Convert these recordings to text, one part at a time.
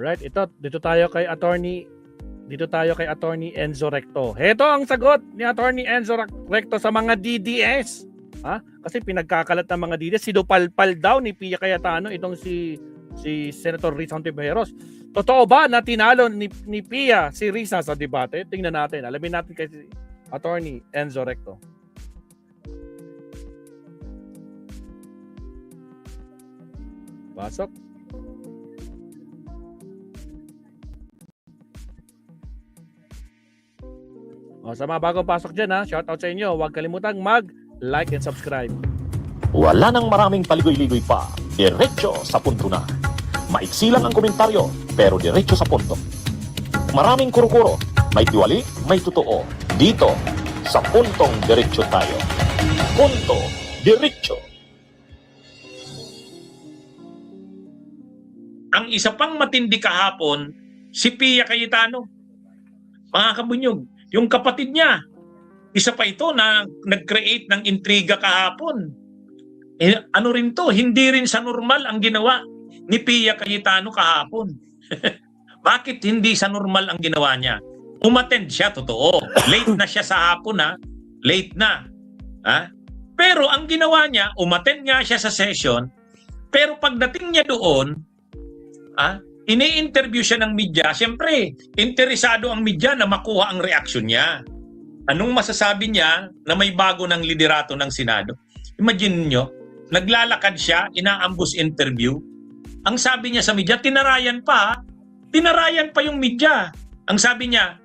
Alright, dito tayo kay Attorney Enzo Recto. Heto ang sagot ni Attorney Enzo Recto sa mga DDS. Ha? Kasi pinagkakalat ng mga DDS, sinupalpal daw ni Pia Cayetano itong si Senator Risa Hontiveros. Totoo ba na tinalo ni Pia si Risa sa debate? Tingnan natin. Alamin natin kay Attorney Enzo Recto. Pasok. O, sa mga bagong pasok dyan, ha, shoutout sa inyo. Huwag kalimutang mag-like and subscribe. Wala nang maraming paligoy-ligoy pa. Diretso sa punto na. Maiksi lang ang komentaryo, pero diretso sa punto. Maraming kuro-kuro, may tiwali, may totoo. Dito, sa puntong diretso tayo. Punto, diretso. Ang isa pang matindi kahapon, si Pia Cayetano. Mga kabunyog, yung kapatid niya, isa pa ito na nag-create ng intriga kahapon. Ano rin to, hindi rin sa normal ang ginawa ni Pia Cayetano kahapon. Bakit hindi sa normal ang ginawa niya? Umattend siya, totoo. Late na siya sa hapon, ha? Late na. Ha? Pero ang ginawa niya, umattend nga siya sa session, pero pagdating niya doon, ini-interview siya ng media. Siyempre, interesado ang media na makuha ang reaksyon niya. Anong masasabi niya na may bago ng liderato ng Senado? Imagine nyo, naglalakad siya, inaambus interview. Ang sabi niya sa media, tinarayan pa. Tinarayan pa yung media. Ang sabi niya,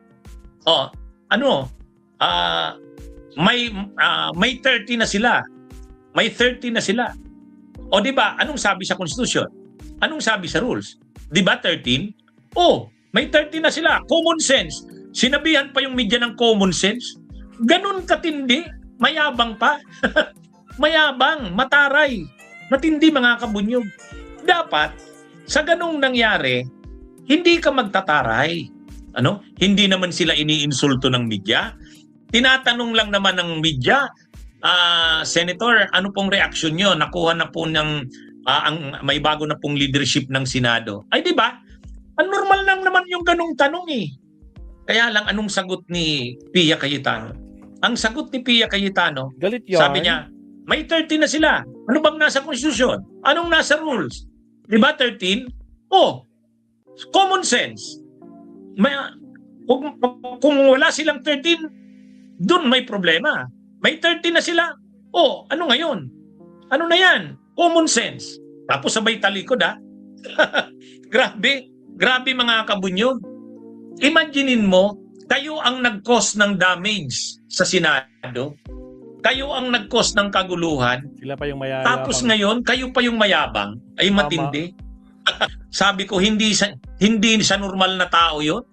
may 30 na sila. May 30 na sila. O di ba, anong sabi sa Constitution? Anong sabi sa rules? Di ba 13? Oh, may 30 na sila. Common sense. Sinabihan pa yung media ng common sense. Ganun katindi. Mayabang pa. Mayabang. Mataray. Matindi mga kabunyog. Dapat, sa ganung nangyari, hindi ka magtataray. Hindi naman sila iniinsulto ng media. Tinatanong lang naman ng media, Senator, ano pong reaksyon nyo? Nakuha na po ng may bago na pong leadership ng Senado. Ay, di ba? Ang normal lang naman yung ganung tanong eh. Kaya lang, anong sagot ni Pia Cayetano? Ang sagot ni Pia Cayetano, Galit yun. sabi niya, may 30 na sila. Ano bang nasa Constitution? Anong nasa rules? Di ba 13? Oh, common sense. Kung wala silang 13, dun may problema. May 30 na sila. Oh, ano ngayon? Ano na yan? Common sense. Tapos sabay talikod, ha? Grabe mga kabunyog. Imaginein mo, kayo ang nag-cause ng damage sa Senado. Kayo ang nag-cause ng kaguluhan. Sila pa yung mayayabang. Tapos ngayon, kayo pa yung mayabang. Ay matindi. Sabi ko, hindi sa normal na tao yun.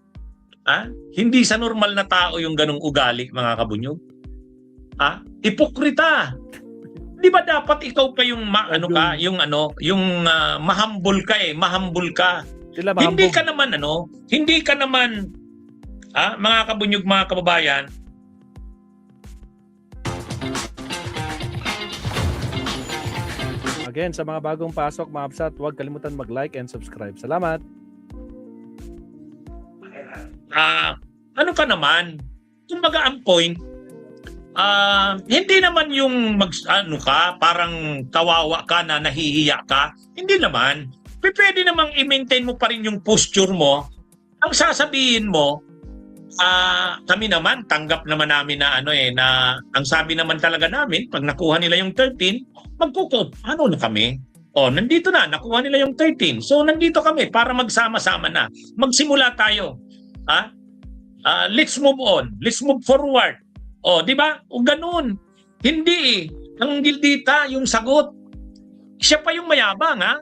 Ha? Hindi sa normal na tao yung ganong ugali, mga kabunyog. Ha? Hipokrita. Di ba dapat ikaw pa yung mahambol ka eh, mahambol ka. Hindi ka naman mga kabunyog, mga kababayan. Again, sa mga bagong pasok, mga absat, huwag kalimutan mag-like and subscribe. Salamat. Ano ka naman? Kumbaga ang point, hindi naman yung parang kawawa ka na nahihiya ka. Hindi naman. Pwede namang i-maintain mo pa rin yung posture mo. Ang sasabihin mo, kami naman, tanggap naman namin na ang sabi naman talaga namin, pag nakuha nila yung 13, ano na kami? Nandito na, nakuha nila yung 13. So, nandito kami para magsama-sama na. Magsimula tayo. Let's move on. Let's move forward. Di ba? O ganun. Hindi eh. Ang Gildita, yung sagot. Siya pa yung mayabang, ha?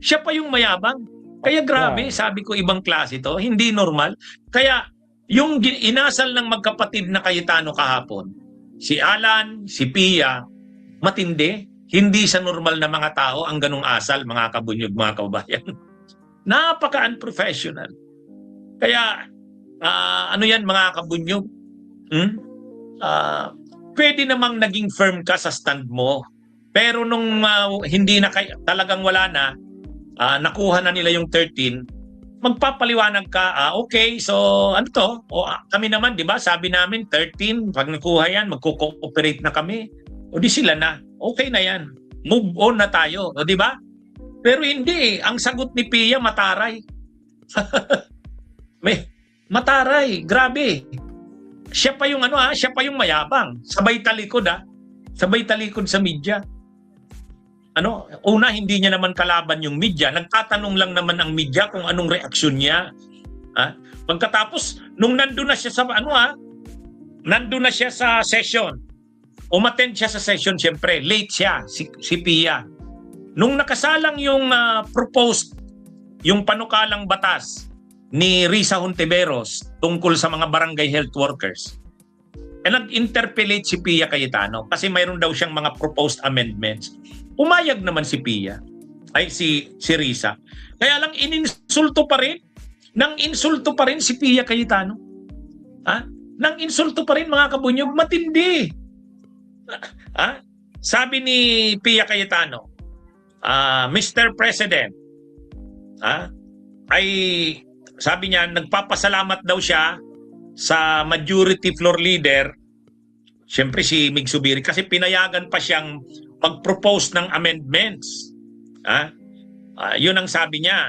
Siya pa yung mayabang. Kaya grabe, sabi ko ibang klase to. Hindi normal. Kaya yung inasal ng magkapatid na Cayetano kahapon, si Alan, si Pia, matindi. Hindi sa normal na mga tao ang ganung asal, mga kabunyog, mga kababayan. Napaka-unprofessional. Kaya, ano yan mga kabunyog? Pwede namang naging firm ka sa stand mo. Pero nung hindi na talagang wala na, nakuha na nila yung 13, magpapaliwanag ka, okay, so ano to? Kami naman, di ba, sabi namin 13, pag nakuha yan, magko-cooperate na kami. O di sila na, okay na yan. Move on na tayo, o di ba? Pero hindi, ang sagot ni Pia, mataray. Mataray, grabe. Siya pa yung siya pa yung mayabang. Sabay talikod Sabay talikod sa media. Una, hindi niya naman kalaban yung media. Nagtatanong lang naman ang media kung anong reaksyon niya. Pagkatapos, nung nandun na siya sa nandun na siya sa session. Umattend siya sa session, siyempre. Late siya, si Pia. Nung nakasalang yung proposed, yung panukalang batas ni Risa Hontiveros tungkol sa mga barangay health workers, nag-interpellate si Pia Cayetano kasi mayroon daw siyang mga proposed amendments. Umayag naman si Pia, si Risa. Kaya lang ininsulto pa rin, insulto pa rin si Pia Cayetano. Nang insulto pa rin, mga kabunyog, matindi. Sabi ni Pia Cayetano, Mr. President, sabi niya, nagpapasalamat daw siya sa majority floor leader, siyempre si Mig Zubiri, kasi pinayagan pa siyang mag-propose ng amendments. Yun ang sabi niya.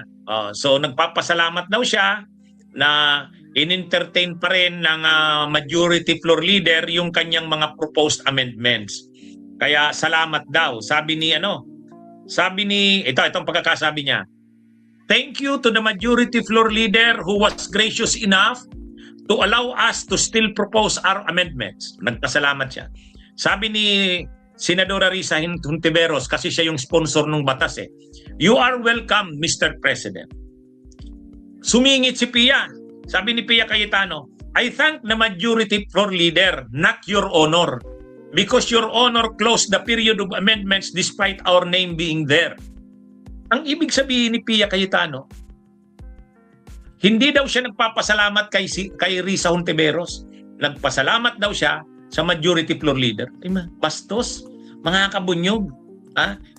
So nagpapasalamat daw siya na in-entertain pa rin ng majority floor leader yung kanyang mga proposed amendments. Kaya salamat daw. Sabi ni itong pagkakasabi niya, thank you to the majority floor leader who was gracious enough to allow us to still propose our amendments. Nagpasalamat siya. Sabi ni Senadora Risa Hontiveros, kasi siya yung sponsor ng batas you are welcome, Mr. President. Sumingit si Pia. Sabi ni Pia Cayetano, I thank the majority floor leader, not your honor, because your honor closed the period of amendments despite our name being there. Ang ibig sabihin ni Pia Cayetano, hindi daw siya nagpapasalamat kay Risa Hontiveros. Nagpasalamat daw siya sa majority floor leader. Bastos, mga kabunyog.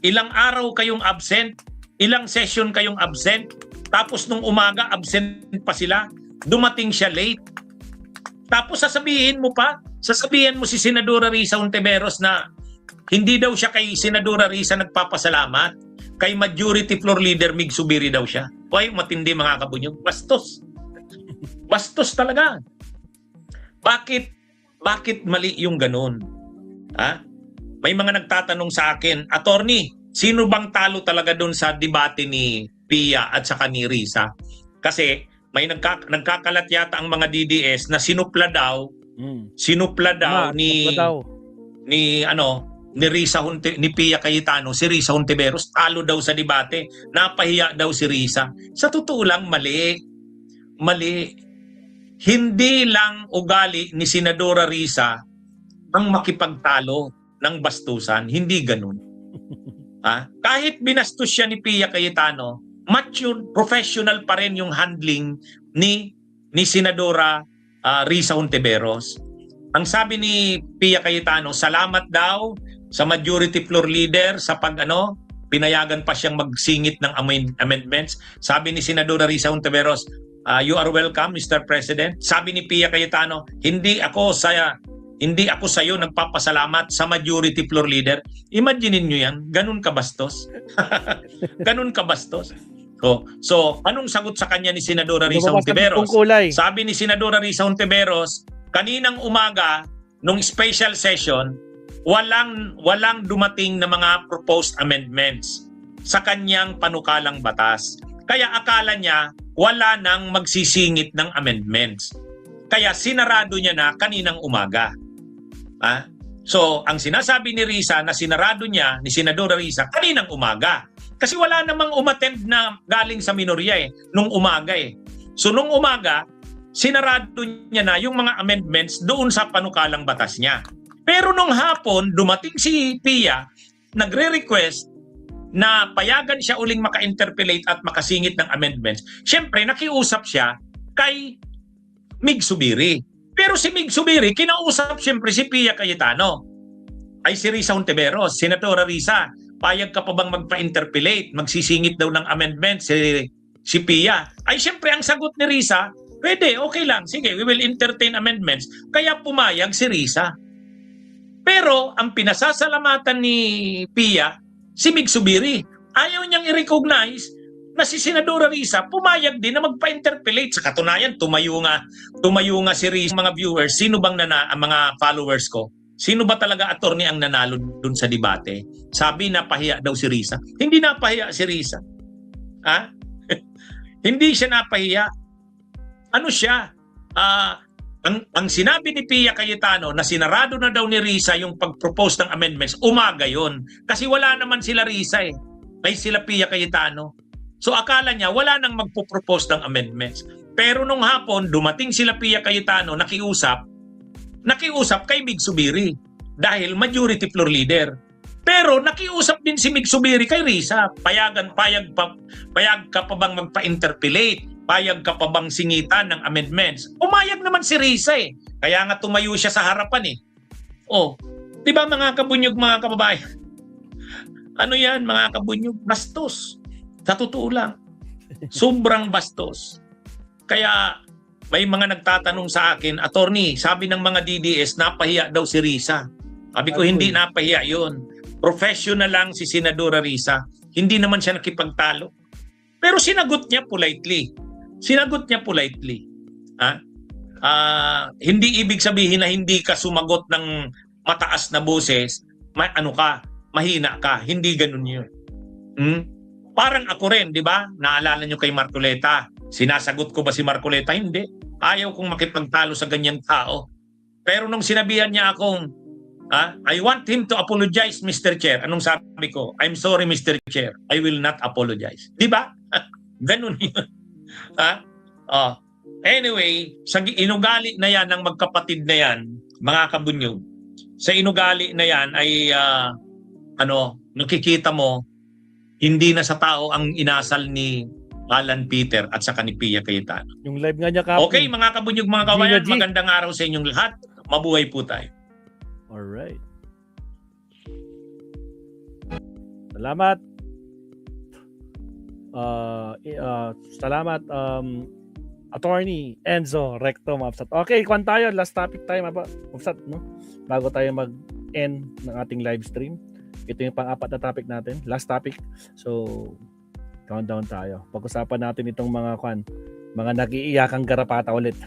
Ilang araw kayong absent, ilang session kayong absent, tapos nung umaga absent pa sila, dumating siya late. Tapos sasabihin mo si Senadora Risa Hontiveros na hindi daw siya kay Senadora Risa nagpapasalamat, kay majority floor leader Mig Zubiri daw siya. Hoy, matindi mga kabunyog. Bastos. Bastos talaga. Bakit mali yung ganun? May mga nagtatanong sa akin, Attorney, sino bang talo talaga doon sa debate ni Pia at saka ni Risa? Kasi may nagkakalat yata ang mga DDS na sinupla daw ni Pia Cayetano, si Risa Hontiveros, talo daw sa debate, napahiya daw si Risa. Sa totoo lang, mali. Hindi lang ugali ni Senadora Risa ang makipagtalo ng bastusan, hindi ganun. Kahit binastos siya ni Pia Cayetano, mature, professional pa rin yung handling ni Senadora Risa Hontiveros. Ang sabi ni Pia Cayetano, salamat daw sa majority floor leader sa pinayagan pa siyang magsingit ng amendments. Sabi ni Senadora Risa Hontiveros, you are welcome, Mr. President. Sabi ni Pia Cayetano, hindi ako sa iyo nagpapasalamat sa majority floor leader. Imaginin niyo yan, ganun kabastos. Ganun kabastos. So, anong sagot sa kanya ni Senadora Risa Hontiveros? Sabi ni Senadora Risa Hontiveros, kaninang umaga nung special session, walang dumating na mga proposed amendments sa kanyang panukalang batas. Kaya akala niya wala nang magsisingit ng amendments. Kaya sinarado niya na kaninang umaga. So, ang sinasabi ni Risa na sinarado niya, ni Senadora Risa, kaninang umaga. Kasi wala namang umattend na galing sa minorya nung umaga So, nung umaga, sinarado niya na yung mga amendments doon sa panukalang batas niya. Pero nung hapon, dumating si Pia, nagre-request na payagan siya uling maka-interpellate at makasingit ng amendments. Siyempre, nakiusap siya kay Mig Zubiri. Pero si Mig Zubiri, kinausap siyempre si Pia Cayetano. Ay si Risa Hontiveros, Senadora Risa, payag ka pa bang magpa-interpellate? Magsisingit daw ng amendments si Pia. Ay syempre ang sagot ni Risa, pwede, okay lang. Sige, we will entertain amendments. Kaya pumayag si Risa. Pero ang pinasasalamatan ni Pia, si Mig Subiri. Ayaw niyang i-recognize na si Senadora Risa pumayag din na magpa-interpellate. Sa katunayan, tumayo nga si Risa. Mga viewers, sino bang ang mga followers ko? Sino ba talaga attorney ang nanalo dun sa debate? Sabi napahiya daw si Risa. Hindi napahiya si Risa. Ha? Hindi siya napahiya. Ano siya? Ang sinabi ni Pia Cayetano na sinarado na daw ni Risa yung pag-propose ng amendments, umaga yon. Kasi wala naman sila Risa eh. May sila Pia Cayetano. So akala niya wala nang magpo-propose ng amendments. Pero nung hapon, dumating sila Pia Cayetano, nakiusap kay Mig Subiri dahil majority floor leader. Pero nakiusap din si Mig Subiri kay Risa. Payag ka pa bang magpa-interpellate? Payag ka pa bang singitan ng amendments? Umayag naman si Risa eh. Kaya nga tumayo siya sa harapan eh. Oh, di ba mga kabunyog, mga kababayan? Ano yan mga kabunyog? Bastos. Sa totoo lang. Sobrang bastos. Kaya may mga nagtatanong sa akin, attorney, sabi ng mga DDS, napahiya daw si Risa. Sabi ko, hindi napahiya yun. Professional lang si Senadora Risa. Hindi naman siya nakipagtalo. Pero sinagot niya politely. Hindi ibig sabihin na hindi ka sumagot ng mataas na boses, mahina ka. Hindi ganun yun. Parang ako rin, di ba? Naalala nyo kay Marcoleta. Sinasagot ko ba si Marcoleta? Hindi. Ayaw kong makipagtalo sa ganyang tao. Pero nung sinabihan niya akong, I want him to apologize, Mr. Chair. Anong sabi ko? I'm sorry, Mr. Chair. I will not apologize. Di ba? Ganun yun. Anyway, sa inugali na yan ng magkapatid na yan, mga kabunyog, sa inugali na yan ay, nakikita mo, hindi na sa tao ang inasal ni Alan Peter at saka ni Pia Cayetano. Yung live nga niya kapon. Okay, mga kabunyog, mga kawayan, Gina G. magandang araw sa inyong lahat. Mabuhay po tayo. Alright. Salamat. Salamat Attorney Enzo Recto Mapsat. Okay, kwan tayo, last topic tayo Mapsat, no? Bago tayo mag-end ng ating live stream. Ito yung pang-apat na topic natin, last topic. So, countdown tayo. Pag-usapan natin itong mga nag-iiyakang garapata ulit.